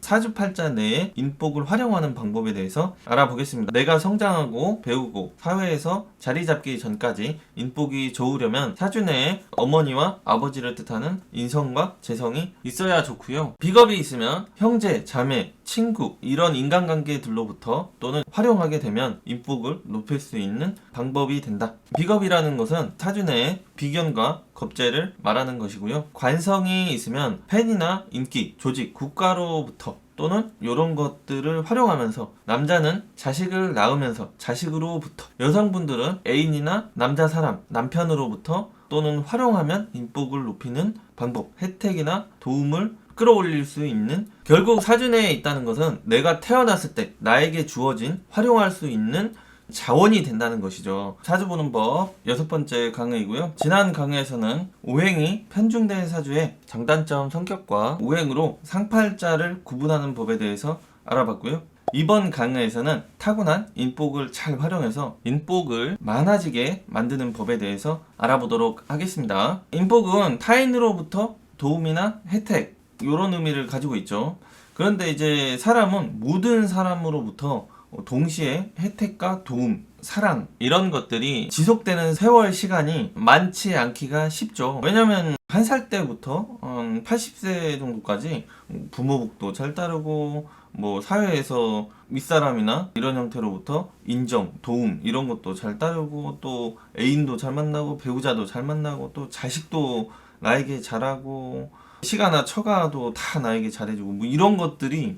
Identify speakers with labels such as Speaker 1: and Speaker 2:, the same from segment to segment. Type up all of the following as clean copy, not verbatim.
Speaker 1: 사주팔자 내에 인복을 활용하는 방법에 대해서 알아보겠습니다. 내가 성장하고 배우고 사회에서 자리 잡기 전까지 인복이 좋으려면 사주 내에 어머니와 아버지를 뜻하는 인성과 재성이 있어야 좋고요. 비겁이 있으면 형제, 자매, 친구 이런 인간관계들로부터 또는 활용하게 되면 인복을 높일 수 있는 방법이 된다. 비겁이라는 것은 사주 내에 비견과 겁재를 말하는 것이고요. 관성이 있으면 팬이나 인기, 조직, 국가로부터 또는 이런 것들을 활용하면서 남자는 자식을 낳으면서 자식으로부터, 여성분들은 애인이나 남자 사람, 남편으로부터 또는 활용하면 인복을 높이는 방법, 혜택이나 도움을 끌어올릴 수 있는, 결국 사주 내에 있다는 것은 내가 태어났을 때 나에게 주어진 활용할 수 있는 자원이 된다는 것이죠. 사주 보는 법 6번째 강의이고요. 지난 강의에서는 오행이 편중된 사주의 장단점, 성격과 오행으로 상팔자를 구분하는 법에 대해서 알아봤고요. 이번 강의에서는 타고난 인복을 잘 활용해서 인복을 많아지게 만드는 법에 대해서 알아보도록 하겠습니다. 인복은 타인으로부터 도움이나 혜택 이런 의미를 가지고 있죠. 그런데 이제 사람은 모든 사람으로부터 동시에 혜택과 도움, 사랑 이런 것들이 지속되는 세월 시간이 많지 않기가 쉽죠. 왜냐면 한 살 때부터 80세 정도까지 부모복도 잘 따르고 뭐 사회에서 윗사람이나 이런 형태로부터 인정, 도움 이런 것도 잘 따르고 또 애인도 잘 만나고 배우자도 잘 만나고 또 자식도 나에게 잘하고 시가나 처가도 다 나에게 잘해주고 뭐 이런 것들이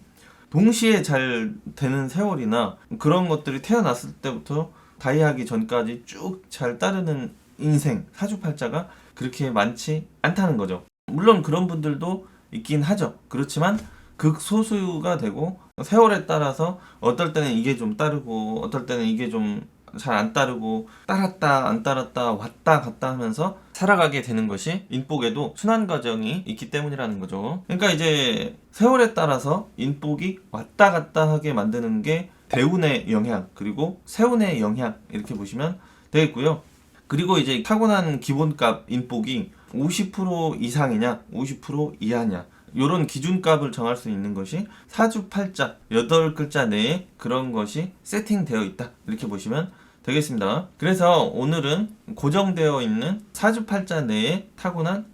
Speaker 1: 동시에 잘 되는 세월이나 그런 것들이 태어났을 때부터 다이하기 전까지 쭉 잘 따르는 인생, 사주팔자가 그렇게 많지 않다는 거죠. 물론 그런 분들도 있긴 하죠. 그렇지만 극소수가 되고 세월에 따라서 어떨 때는 이게 좀 따르고 어떨 때는 이게 좀 잘 안 따르고 따랐다 안 따랐다 왔다 갔다 하면서 살아가게 되는 것이 인복에도 순환 과정이 있기 때문이라는 거죠. 그러니까 이제 세월에 따라서 인복이 왔다 갔다 하게 만드는 게 대운의 영향 그리고 세운의 영향 이렇게 보시면 되겠고요. 그리고 이제 타고난 기본값 인복이 50% 이상이냐 50% 이하냐 이런 기준값을 정할 수 있는 것이 사주팔자 8글자 내에 그런 것이 세팅되어 있다 이렇게 보시면 되겠습니다. 그래서 오늘은 고정되어 있는 사주팔자 내에 타고난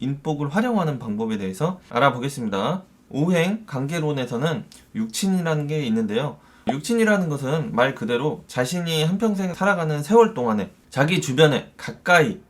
Speaker 1: 인복을 활용하는 방법에 대해서 알아보겠습니다. 오행 관계론에서는 육친이라는 게 있는데요. 육친이라는 것은 말 그대로 자신이 한평생 살아가는 세월 동안에 자기 주변에 가까이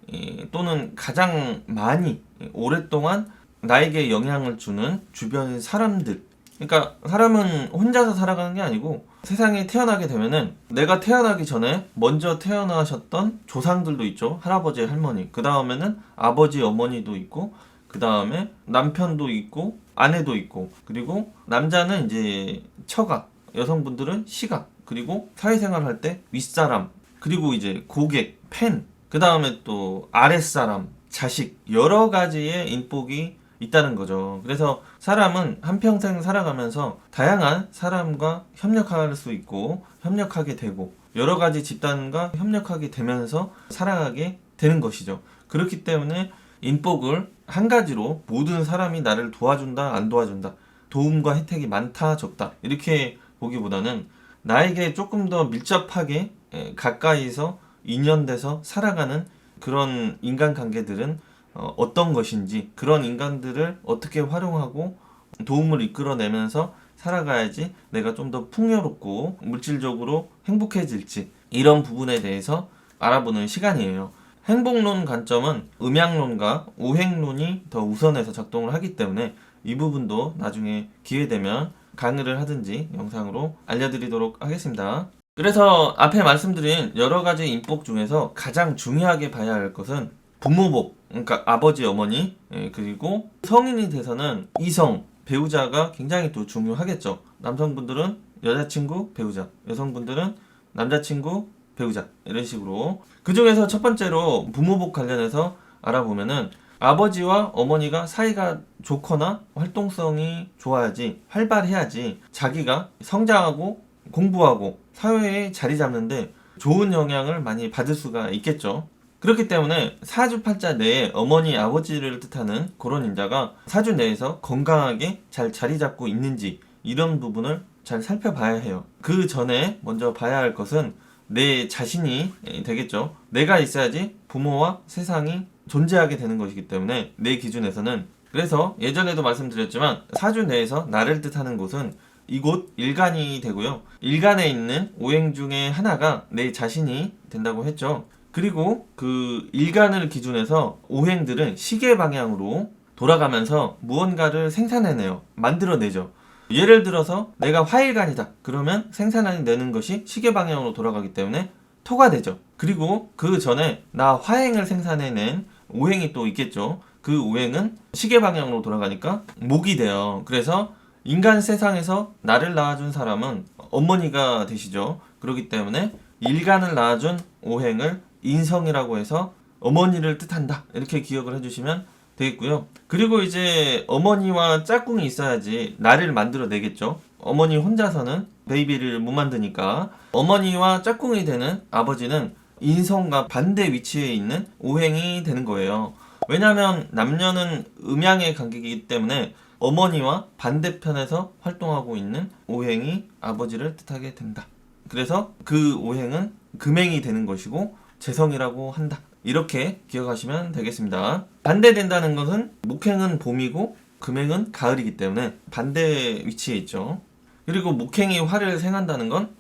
Speaker 1: 또는 가장 많이 오랫동안 나에게 영향을 주는 주변 사람들, 그러니까 사람은 혼자서 살아가는 게 아니고 세상에 태어나게 되면은 내가 태어나기 전에 먼저 태어나셨던 조상들도 있죠. 할아버지, 할머니. 그 다음에는 아버지, 어머니도 있고 그 다음에 남편도 있고 아내도 있고 그리고 남자는 이제 처가, 여성분들은 시가, 그리고 사회생활 할 때 윗사람, 그리고 이제 고객, 팬, 그 다음에 또 아랫사람, 자식, 여러 가지의 인복이 있다는 거죠. 그래서 사람은 한평생 살아가면서 다양한 사람과 협력할 수 있고 협력하게 되고 여러 가지 집단과 협력하게 되면서 살아가게 되는 것이죠. 그렇기 때문에 인복을 한 가지로 모든 사람이 나를 도와준다 안 도와준다, 도움과 혜택이 많다 적다 이렇게 보기보다는 나에게 조금 더 밀접하게 가까이서 인연돼서 살아가는 그런 인간관계들은 어떤 것인지, 그런 인간들을 어떻게 활용하고 도움을 이끌어내면서 살아가야지 내가 좀 더 풍요롭고 물질적으로 행복해질지 이런 부분에 대해서 알아보는 시간이에요. 행복론 관점은 음양론과 오행론이 더 우선해서 작동을 하기 때문에 이 부분도 나중에 기회되면 강의를 하든지 영상으로 알려드리도록 하겠습니다. 그래서 앞에 말씀드린 여러 가지 인복 중에서 가장 중요하게 봐야 할 것은 부모복, 그러니까 아버지, 어머니, 그리고 성인이 돼서는 이성, 배우자가 굉장히 또 중요하겠죠. 남성분들은 여자친구, 배우자, 여성분들은 남자친구, 배우자 이런 식으로. 그 중에서 첫 번째로 부모복 관련해서 알아보면은 아버지와 어머니가 사이가 좋거나 활동성이 좋아야지, 활발해야지 자기가 성장하고 공부하고 사회에 자리 잡는데 좋은 영향을 많이 받을 수가 있겠죠. 그렇기 때문에 사주팔자 내에 어머니, 아버지를 뜻하는 그런 인자가 사주 내에서 건강하게 잘 자리 잡고 있는지 이런 부분을 잘 살펴봐야 해요. 그 전에 먼저 봐야 할 것은 내 자신이 되겠죠. 내가 있어야지 부모와 세상이 존재하게 되는 것이기 때문에 내 기준에서는, 그래서 예전에도 말씀드렸지만 사주 내에서 나를 뜻하는 곳은 이곳 일간이 되고요. 일간에 있는 오행 중에 하나가 내 자신이 된다고 했죠. 그리고 그 일간을 기준해서 오행들은 시계 방향으로 돌아가면서 무언가를 생산해내요. 만들어내죠. 예를 들어서 내가 화일간이다. 그러면 생산해내는 것이 시계 방향으로 돌아가기 때문에 토가 되죠. 그리고 그 전에 나 화행을 생산해낸 오행이 또 있겠죠. 그 오행은 시계 방향으로 돌아가니까 목이 돼요. 그래서 인간 세상에서 나를 낳아준 사람은 어머니가 되시죠. 그렇기 때문에 일간을 낳아준 오행을 인성이라고 해서 어머니를 뜻한다. 이렇게 기억을 해주시면 되겠고요. 그리고 이제 어머니와 짝꿍이 있어야지 나를 만들어내겠죠. 어머니 혼자서는 베이비를 못 만드니까 어머니와 짝꿍이 되는 아버지는 인성과 반대 위치에 있는 오행이 되는 거예요. 왜냐하면 남녀는 음양의 관계이기 때문에 어머니와 반대편에서 활동하고 있는 오행이 아버지를 뜻하게 된다. 그래서 그 오행은 금행이 되는 것이고 재성이라고 한다. 이렇게 기억하시면 되겠습니다. 반대된다는 것은 목행은 봄이고 금행은 가을이기 때문에 반대 위치에 있죠. 그리고 목행이 화를 생한다는 건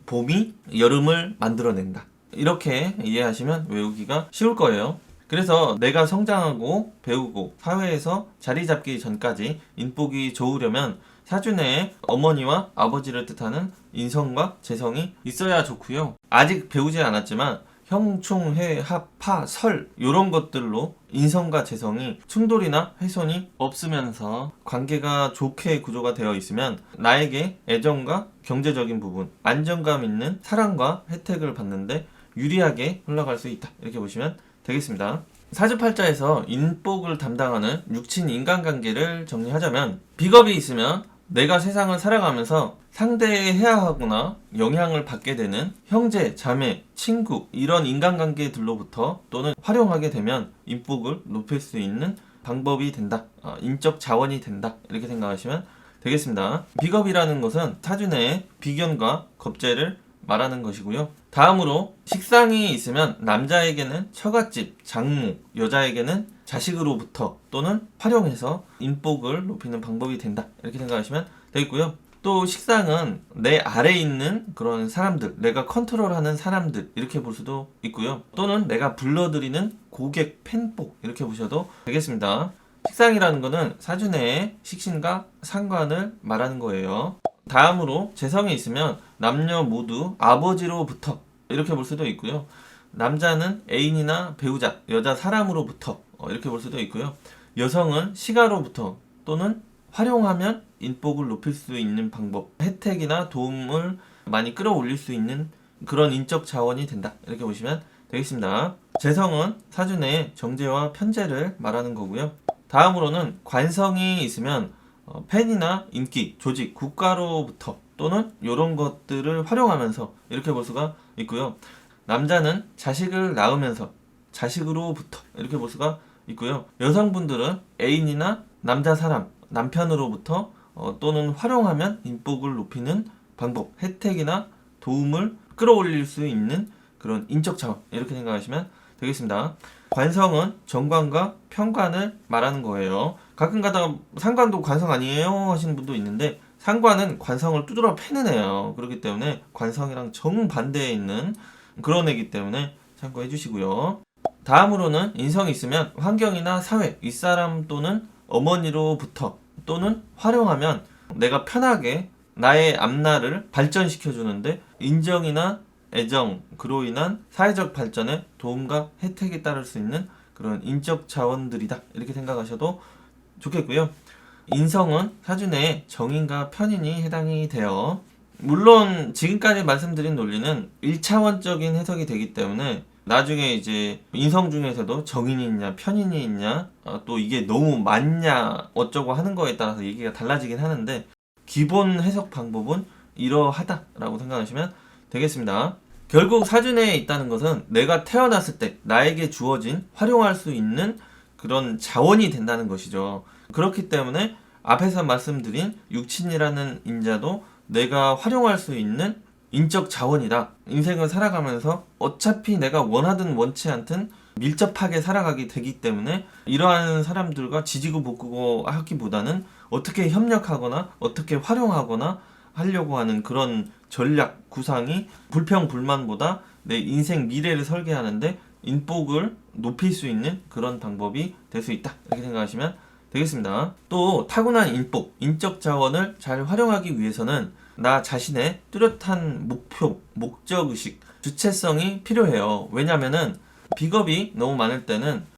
Speaker 1: 봄이 여름을 만들어낸다. 이렇게 이해하시면 외우기가 쉬울 거예요. 그래서 내가 성장하고 배우고 사회에서 자리 잡기 전까지 인복이 좋으려면 사주 내에 어머니와 아버지를 뜻하는 인성과 재성이 있어야 좋고요. 아직 배우지 않았지만 형, 충, 해, 합, 파, 설 이런 것들로 인성과 재성이 충돌이나 훼손이 없으면서 관계가 좋게 구조가 되어 있으면 나에게 애정과 경제적인 부분, 안정감 있는 사랑과 혜택을 받는데 유리하게 흘러갈 수 있다. 이렇게 보시면 되겠습니다. 사주팔자에서 인복을 담당하는 육친 인간관계를 정리하자면 비겁이 있으면 내가 세상을 살아가면서 상대해야 하거나 영향을 받게 되는 형제, 자매, 친구 이런 인간관계들로부터 또는 활용하게 되면 인복을 높일 수 있는 방법이 된다. 인적 자원이 된다. 이렇게 생각하시면 되겠습니다. 비겁이라는 것은 사주 내의 비견과 겁재를 말하는 것이고요. 다음으로 식상이 있으면 남자에게는 처갓집, 장모, 여자에게는 자식으로부터 또는 활용해서 인복을 높이는 방법이 된다. 이렇게 생각하시면 되겠고요. 또 식상은 내 아래에 있는 그런 사람들, 내가 컨트롤하는 사람들 이렇게 볼 수도 있고요. 또는 내가 불러들이는 고객, 팬복 이렇게 보셔도 되겠습니다. 식상이라는 것은 사주 내의 식신과 상관을 말하는 거예요. 다음으로 재성이 있으면 남녀 모두 아버지로부터 이렇게 볼 수도 있고요. 남자는 애인이나 배우자, 여자 사람으로부터 이렇게 볼 수도 있고요. 여성은 시가로부터 또는 활용하면 인복을 높일 수 있는 방법, 혜택이나 도움을 많이 끌어올릴 수 있는 그런 인적 자원이 된다. 이렇게 보시면 되겠습니다. 재성은 사주 내의 정제와 편제를 말하는 거고요. 다음으로는 관성이 있으면 팬이나 인기, 조직, 국가로부터 또는 이런 것들을 활용하면서 이렇게 볼 수가 있고요. 남자는 자식을 낳으면서 자식으로부터 이렇게 볼 수가 있고요. 여성분들은 애인이나 남자 사람, 남편으로부터 또는 활용하면 인복을 높이는 방법, 혜택이나 도움을 끌어올릴 수 있는 그런 인적 자원 이렇게 생각하시면 되겠습니다. 관성은 정관과 편관을 말하는 거예요. 가끔 가다가 상관도 관성 아니에요 하시는 분도 있는데 상관은 관성을 두드러 패는 애예요. 그렇기 때문에 관성이랑 정반대에 있는 그런 애기 때문에 참고해 주시고요. 다음으로는 인성이 있으면 환경이나 사회, 윗사람 또는 어머니로부터 또는 활용하면 내가 편하게 나의 앞날을 발전시켜 주는데 인정이나 애정, 그로 인한 사회적 발전에 도움과 혜택이 따를 수 있는 그런 인적 자원들이다. 이렇게 생각하셔도 좋겠고요. 인성은 사주 내에 정인과 편인이 해당이 돼요. 물론 지금까지 말씀드린 논리는 1차원적인 해석이 되기 때문에 나중에 이제 인성 중에서도 정인이 있냐 편인이 있냐 또 이게 너무 많냐 어쩌고 하는 거에 따라서 얘기가 달라지긴 하는데 기본 해석 방법은 이러하다라고 생각하시면 되겠습니다. 결국 사주내에 있다는 것은 내가 태어났을 때 나에게 주어진 활용할 수 있는 그런 자원이 된다는 것이죠. 그렇기 때문에 앞에서 말씀드린 육친이라는 인자도 내가 활용할 수 있는 인적 자원이다. 인생을 살아가면서 어차피 내가 원하든 원치 않든 밀접하게 살아가게 되기 때문에 이러한 사람들과 지지고 볶고 하기보다는 어떻게 협력하거나 어떻게 활용하거나 하려고 하는 그런 전략 구상이 불평불만보다 내 인생 미래를 설계하는데 인복을 높일 수 있는 그런 방법이 될 수 있다, 이렇게 생각하시면 되겠습니다. 또 타고난 인복, 인적 자원을 잘 활용하기 위해서는 나 자신의 뚜렷한 목표, 목적의식, 주체성이 필요해요. 왜냐면은 비겁이 너무 많을 때는